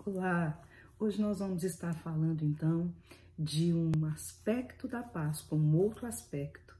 Olá, hoje nós vamos estar falando então de um aspecto da Páscoa, um outro aspecto,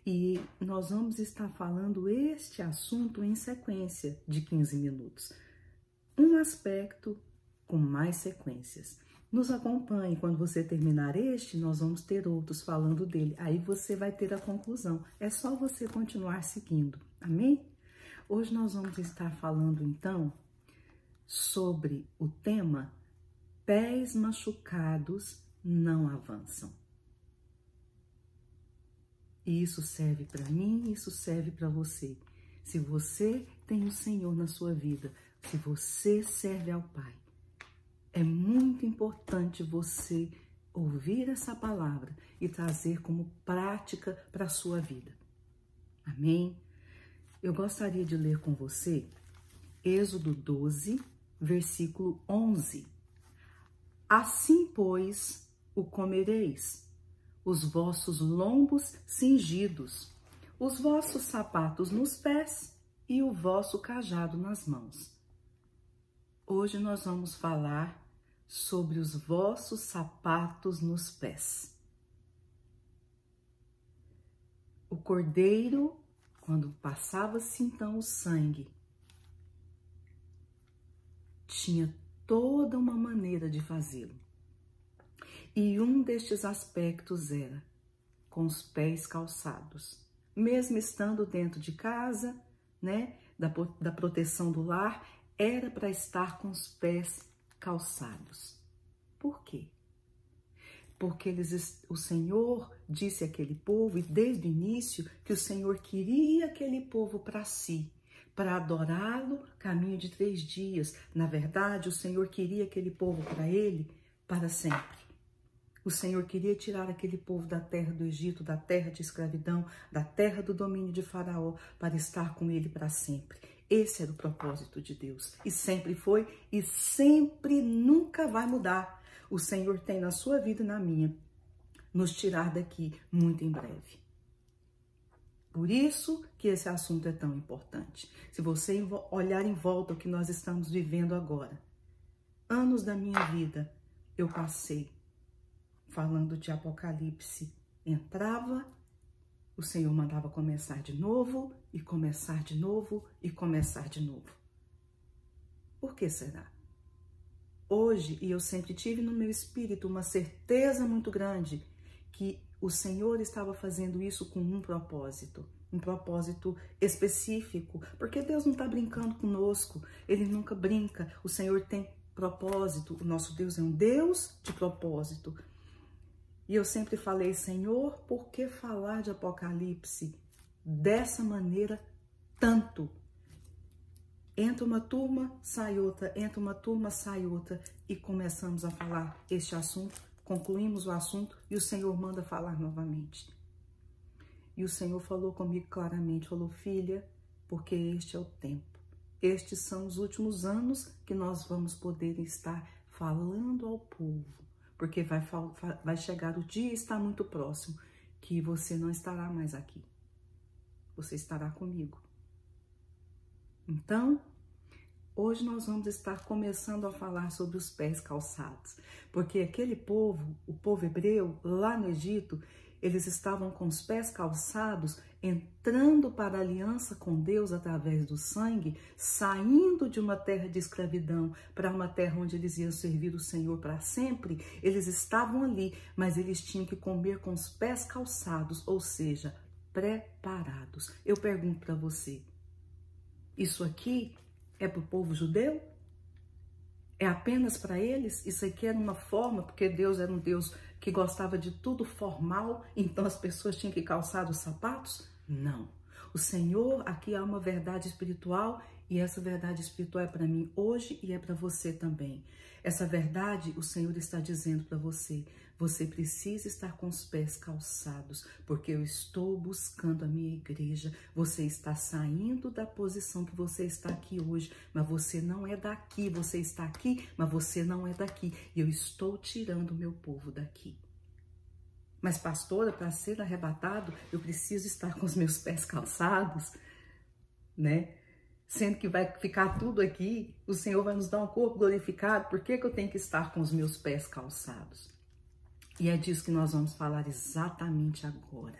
e nós vamos estar falando este assunto em sequência de 15 minutos. Um aspecto com mais sequências. Nos acompanhe, quando você terminar este, nós vamos ter outros falando dele, aí você vai ter a conclusão, é só você continuar seguindo, amém? Hoje nós vamos estar falando então sobre o tema pés machucados não avançam. E isso serve para mim, isso serve para você. Se você tem o Senhor na sua vida, se você serve ao Pai, é muito importante você ouvir essa palavra e trazer como prática para a sua vida. Amém? Eu gostaria de ler com você Êxodo 12, versículo 11. Assim, pois, o comereis, os vossos lombos cingidos, os vossos sapatos nos pés e o vosso cajado nas mãos. Hoje nós vamos falar sobre os vossos sapatos nos pés. O cordeiro, quando passava-se então o sangue, tinha toda uma maneira de fazê-lo. E um destes aspectos era com os pés calçados. Mesmo estando dentro de casa, né, da proteção do lar, era para estar com os pés calçados. Por quê? Porque o Senhor disse àquele povo, e desde o início, que o Senhor queria aquele povo para si, para adorá-lo, caminho de 3 dias. Na verdade, o Senhor queria aquele povo para ele para sempre. O Senhor queria tirar aquele povo da terra do Egito, da terra de escravidão, da terra do domínio de Faraó, para estar com ele para sempre. Esse era o propósito de Deus. E sempre foi, e sempre nunca vai mudar. O Senhor tem na sua vida e na minha, nos tirar daqui muito em breve. Por isso que esse assunto é tão importante. Se você olhar em volta o que nós estamos vivendo agora, anos da minha vida eu passei falando de Apocalipse. Entrava, o Senhor mandava começar de novo, e começar de novo, e começar de novo. Por que será? Hoje, e eu sempre tive no meu espírito uma certeza muito grande que o Senhor estava fazendo isso com um propósito específico, porque Deus não está brincando conosco, Ele nunca brinca, o Senhor tem propósito, o nosso Deus é um Deus de propósito. E eu sempre falei, Senhor, por que falar de Apocalipse dessa maneira tanto? Entra uma turma, sai outra, entra uma turma, sai outra, e começamos a falar este assunto, concluímos o assunto e o Senhor manda falar novamente. E o Senhor falou comigo claramente, falou, filha, porque este é o tempo. Estes são os últimos anos que nós vamos poder estar falando ao povo, porque vai chegar o dia, está muito próximo, que você não estará mais aqui. Você estará comigo. Então, hoje nós vamos estar começando a falar sobre os pés calçados, porque aquele povo, o povo hebreu, lá no Egito, eles estavam com os pés calçados, entrando para a aliança com Deus através do sangue, saindo de uma terra de escravidão para uma terra onde eles iam servir o Senhor para sempre. Eles estavam ali, mas eles tinham que comer com os pés calçados, ou seja, preparados. Eu pergunto para você, isso aqui é para o povo judeu? É apenas para eles? Isso aqui era uma forma, porque Deus era um Deus que gostava de tudo formal, então as pessoas tinham que calçar os sapatos? Não. O Senhor, aqui há uma verdade espiritual, e essa verdade espiritual é para mim hoje e é para você também. Essa verdade, o Senhor está dizendo para você, você precisa estar com os pés calçados, porque eu estou buscando a minha igreja. Você está saindo da posição que você está aqui hoje, mas você não é daqui. Você está aqui, mas você não é daqui. E eu estou tirando o meu povo daqui. Mas, pastora, para ser arrebatado, eu preciso estar com os meus pés calçados, né? sendo que vai ficar tudo aqui, o Senhor vai nos dar um corpo glorificado, por que eu tenho que estar com os meus pés calçados? E é disso que nós vamos falar exatamente agora.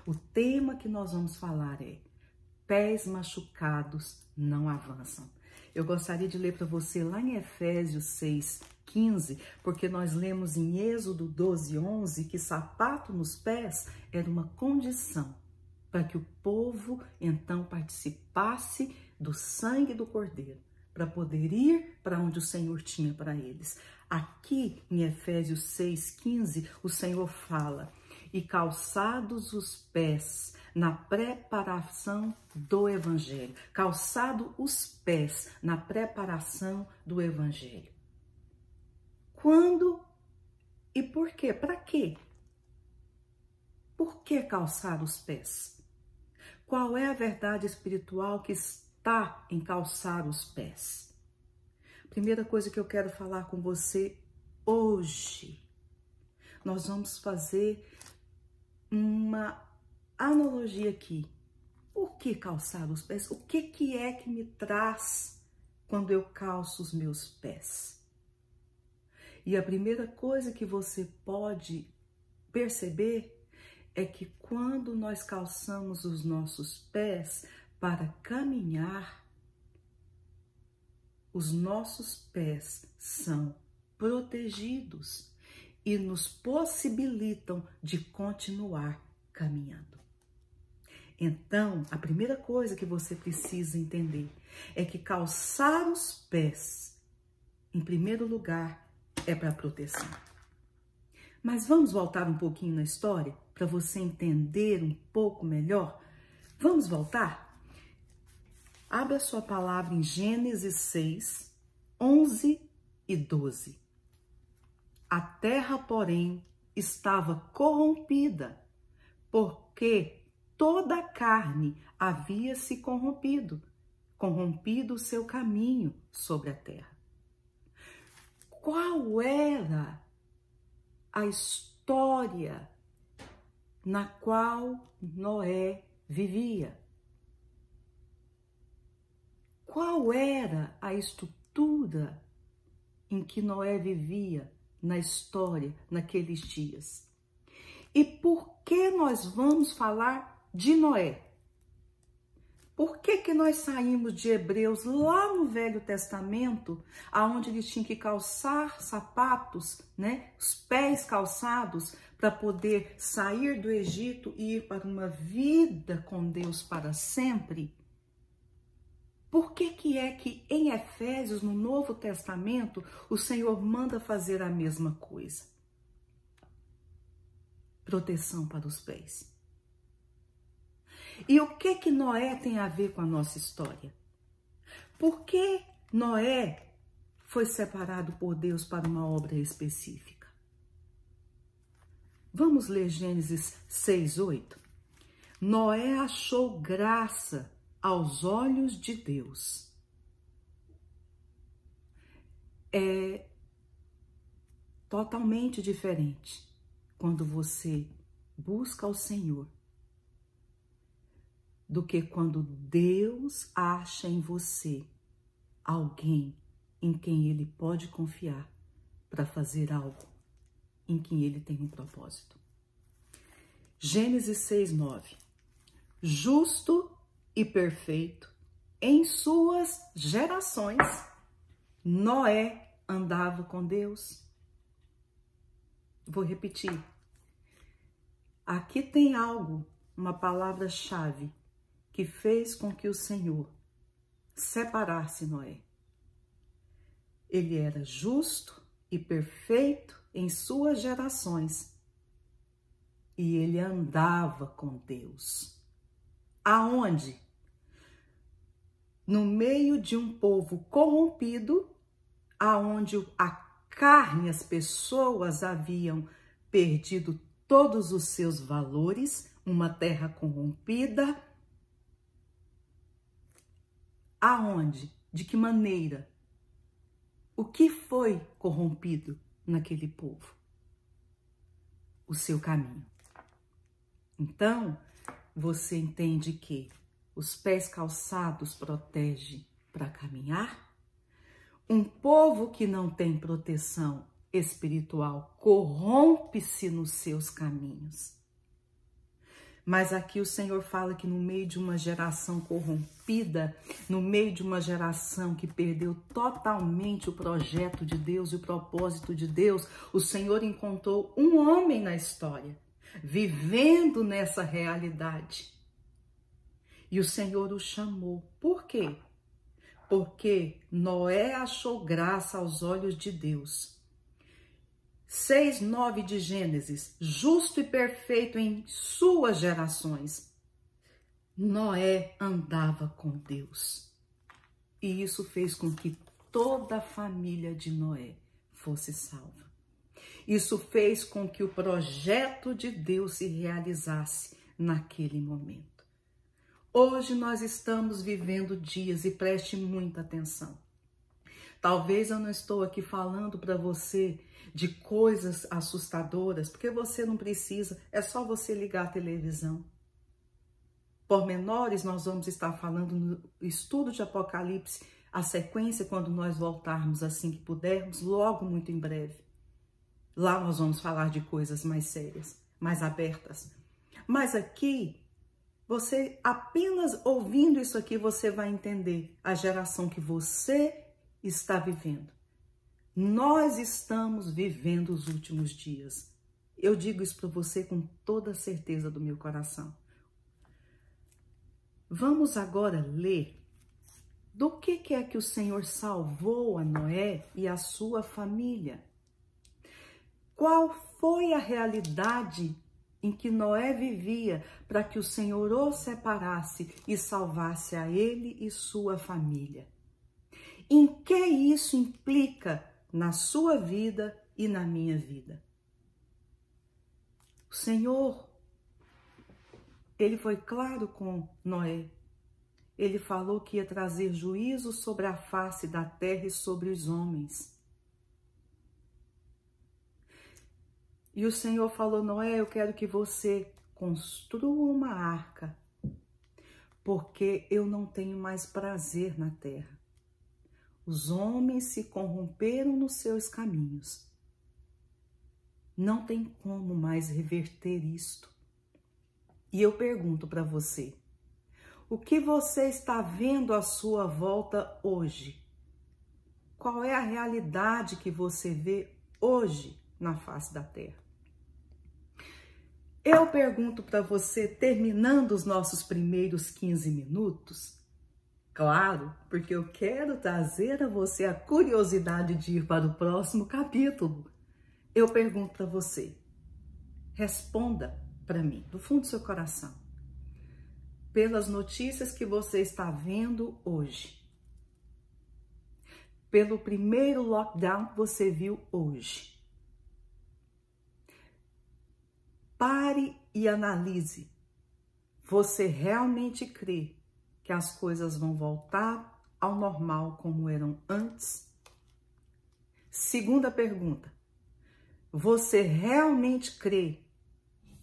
O tema que nós vamos falar é: pés machucados não avançam. Eu gostaria de ler para você lá em Efésios 6:15, porque nós lemos em Êxodo 12:11 que sapato nos pés era uma condição para que o povo então participasse do sangue do Cordeiro, para poder ir para onde o Senhor tinha para eles. Aqui em Efésios 6:15, o Senhor fala: e calçados os pés na preparação do Evangelho. Calçado os pés na preparação do Evangelho. Quando e por quê? Para quê? Por que calçar os pés? Qual é a verdade espiritual que está em calçar os pés? Primeira coisa que eu quero falar com você hoje, nós vamos fazer uma analogia aqui. Por que calçar os pés? O que é que me traz quando eu calço os meus pés? E a primeira coisa que você pode perceber é que quando nós calçamos os nossos pés para caminhar, os nossos pés são protegidos e nos possibilitam de continuar caminhando. Então, a primeira coisa que você precisa entender é que calçar os pés, em primeiro lugar, é para proteção. Mas vamos voltar um pouquinho na história para você entender um pouco melhor? Vamos voltar? Abra sua palavra em Gênesis 6:11 e 12. A terra, porém, estava corrompida, porque toda a carne havia se corrompido o seu caminho sobre a terra. Qual era a história na qual Noé vivia? Qual era a estrutura em que Noé vivia na história, naqueles dias? E por que nós vamos falar de Noé? Por que nós saímos de Hebreus lá no Velho Testamento, aonde eles tinham que calçar sapatos, né, os pés calçados, para poder sair do Egito e ir para uma vida com Deus para sempre? Por que é que em Efésios, no Novo Testamento, o Senhor manda fazer a mesma coisa? Proteção para os pés. E o que Noé tem a ver com a nossa história? Por que Noé foi separado por Deus para uma obra específica? Vamos ler Gênesis 6:8. Noé achou graça aos olhos de Deus. É totalmente diferente quando você busca o Senhor do que quando Deus acha em você alguém em quem Ele pode confiar para fazer algo em que Ele tem um propósito. Gênesis 6:9. Justo e perfeito em suas gerações, Noé andava com Deus. Vou repetir. Aqui tem algo, uma palavra-chave, que fez com que o Senhor separasse Noé. Ele era justo e perfeito em suas gerações. E ele andava com Deus. Aonde? No meio de um povo corrompido, aonde a carne, as pessoas haviam perdido todos os seus valores, uma terra corrompida. Aonde? De que maneira? O que foi corrompido naquele povo? O seu caminho. Então, você entende que Os pés calçados protege para caminhar? Um povo que não tem proteção espiritual corrompe-se nos seus caminhos. Mas aqui o Senhor fala que no meio de uma geração corrompida, no meio de uma geração que perdeu totalmente o projeto de Deus e o propósito de Deus, o Senhor encontrou um homem na história, vivendo nessa realidade. E o Senhor o chamou. Por quê? Porque Noé achou graça aos olhos de Deus. 6:9 de Gênesis, justo e perfeito em suas gerações. Noé andava com Deus. E isso fez com que toda a família de Noé fosse salva. Isso fez com que o projeto de Deus se realizasse naquele momento. Hoje nós estamos vivendo dias, e preste muita atenção. Talvez eu não estou aqui falando para você de coisas assustadoras, porque você não precisa, é só você ligar a televisão. Pormenores nós vamos estar falando no estudo de Apocalipse, a sequência quando nós voltarmos assim que pudermos, logo muito em breve. Lá nós vamos falar de coisas mais sérias, mais abertas. Mas aqui, você apenas ouvindo isso aqui, você vai entender a geração que você está vivendo. Nós estamos vivendo os últimos dias. Eu digo isso para você com toda a certeza do meu coração. Vamos agora ler do que é que o Senhor salvou a Noé e a sua família. Qual foi a realidade em que Noé vivia para que o Senhor o separasse e salvasse a ele e sua família? Em que isso implica na sua vida e na minha vida? O Senhor, ele foi claro com Noé. Ele falou que ia trazer juízo sobre a face da terra e sobre os homens. E o Senhor falou: Noé, eu quero que você construa uma arca, porque eu não tenho mais prazer na terra. Os homens se corromperam nos seus caminhos. Não tem como mais reverter isto. E eu pergunto para você, o que você está vendo à sua volta hoje? Qual é a realidade que você vê hoje na face da terra? Eu pergunto para você, terminando os nossos primeiros 15 minutos, claro, porque eu quero trazer a você a curiosidade de ir para o próximo capítulo. Eu pergunto para você, responda para mim, do fundo do seu coração, pelas notícias que você está vendo hoje, pelo primeiro lockdown que você viu hoje, pare e analise. Você realmente crê que as coisas vão voltar ao normal como eram antes? Segunda pergunta. Você realmente crê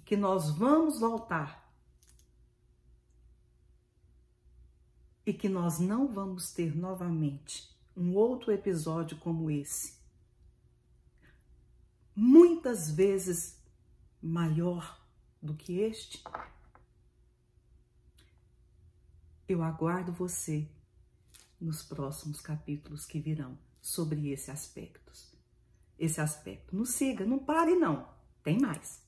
que nós vamos voltar e que nós não vamos ter novamente um outro episódio como esse? Muitas vezes maior do que este? Eu aguardo você nos próximos capítulos que virão sobre esse aspecto. Nos siga, não pare não, tem mais.